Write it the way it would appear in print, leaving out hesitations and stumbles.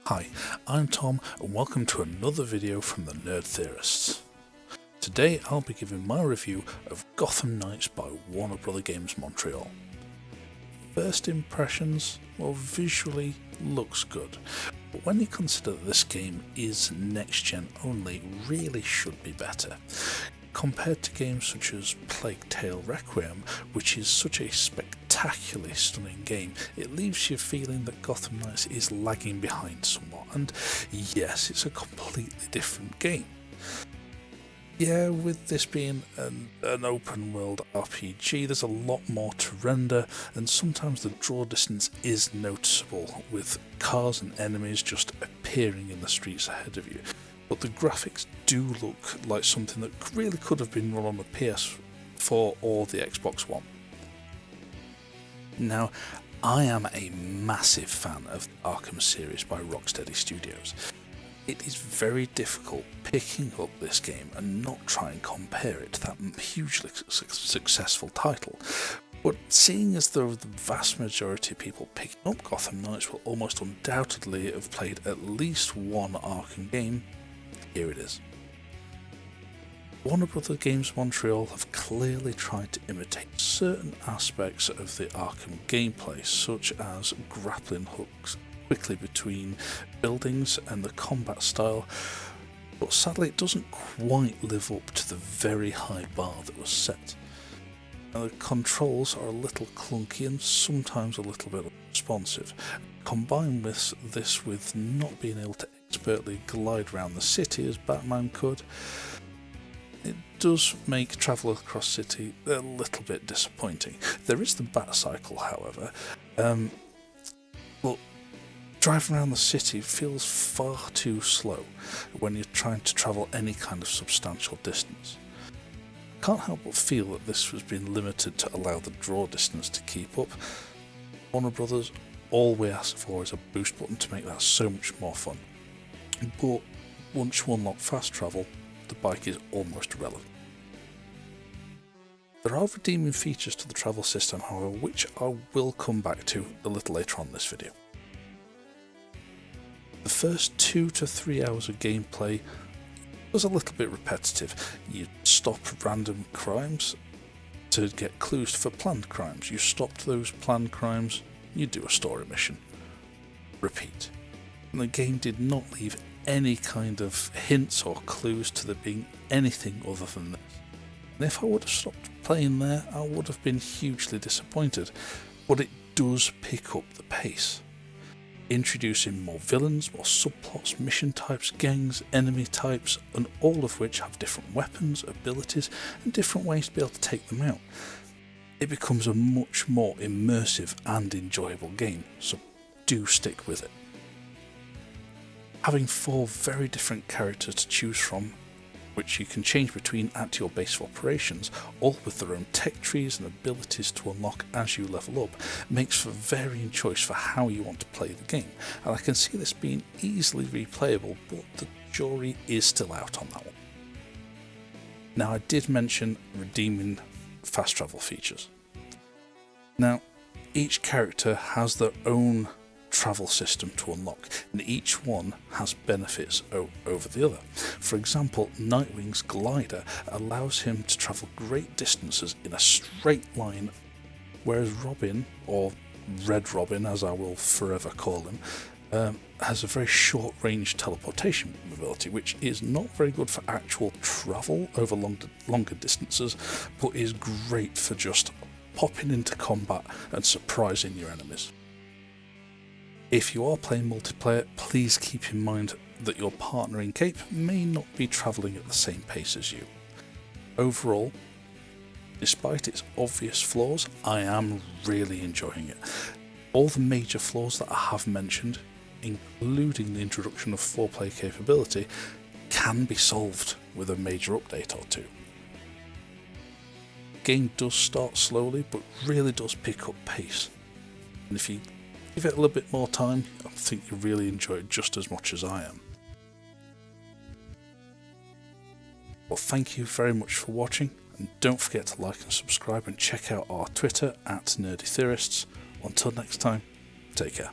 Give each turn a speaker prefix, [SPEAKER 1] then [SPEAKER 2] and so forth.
[SPEAKER 1] Hi, I'm Tom and welcome to another video from the Nerd Theorists. Today I'll be giving my review of Gotham Knights by Warner Bros. Games Montreal. First impressions, well, visually looks good, but when you consider that this game is next gen only, really should be better. Compared to games such as Plague Tale Requiem, which is such a spectacularly stunning game, it leaves you feeling that Gotham Knights is lagging behind somewhat, and yes, it's a completely different game. Yeah, with this being an open world RPG, there's a lot more to render, and sometimes the draw distance is noticeable, with cars and enemies just appearing in the streets ahead of you. But the graphics do look like something that really could have been run on the PS4 or the Xbox One. Now, I am a massive fan of the Arkham series by Rocksteady Studios. It is very difficult picking up this game and not try and compare it to that hugely successful title. But seeing as though the vast majority of people picking up Gotham Knights will almost undoubtedly have played at least one Arkham game, here it is. Warner Bros. Games Montreal have clearly tried to imitate certain aspects of the Arkham gameplay, such as grappling hooks quickly between buildings and the combat style, but sadly it doesn't quite live up to the very high bar that was set. Now, the controls are a little clunky and sometimes a little bit unresponsive. Combine this with not being able to expertly glide around the city as Batman could, it does make travel across city a little bit disappointing. There is the Batcycle, however, but driving around the city feels far too slow when you're trying to travel any kind of substantial distance. Can't help but feel that this was being limited to allow the draw distance to keep up. Warner Brothers, all we ask for is a boost button to make that so much more fun. But once you unlock fast travel, the bike is almost irrelevant. There are redeeming features to the travel system, however, which I will come back to a little later on in this video. The first 2 to 3 hours of gameplay was a little bit repetitive. You stop random crimes to get clues for planned crimes. You stopped those planned crimes, you do a story mission. Repeat. And the game did not leave any kind of hints or clues to there being anything other than this. And if I would have stopped playing there, I would have been hugely disappointed. But it does pick up the pace, introducing more villains, more subplots, mission types, gangs, enemy types, and all of which have different weapons, abilities, and different ways to be able to take them out. It becomes a much more immersive and enjoyable game, so do stick with it. Having 4 very different characters to choose from, which you can change between at your base of operations, all with their own tech trees and abilities to unlock as you level up, makes for varying choice for how you want to play the game, and I can see this being easily replayable, but the jury is still out on that one. Now, I did mention redeeming fast travel features. Now, each character has their own travel system to unlock, and each one has benefits over the other. For example, Nightwing's glider allows him to travel great distances in a straight line, whereas Robin, or Red Robin as I will forever call him, has a very short range teleportation ability, which is not very good for actual travel over longer distances, but is great for just popping into combat and surprising your enemies. If you are playing multiplayer, please keep in mind that your partner in Cape may not be travelling at the same pace as you. Overall, despite its obvious flaws, I am really enjoying it. All the major flaws that I have mentioned, including the introduction of 4-player capability, can be solved with a major update or two. The game does start slowly, but really does pick up pace, and if you give it a little bit more time, I think you'll really enjoy it just as much as I am. Well, thank you very much for watching, and don't forget to like and subscribe and check out our Twitter @NerdyTheorists. Until next time, take care.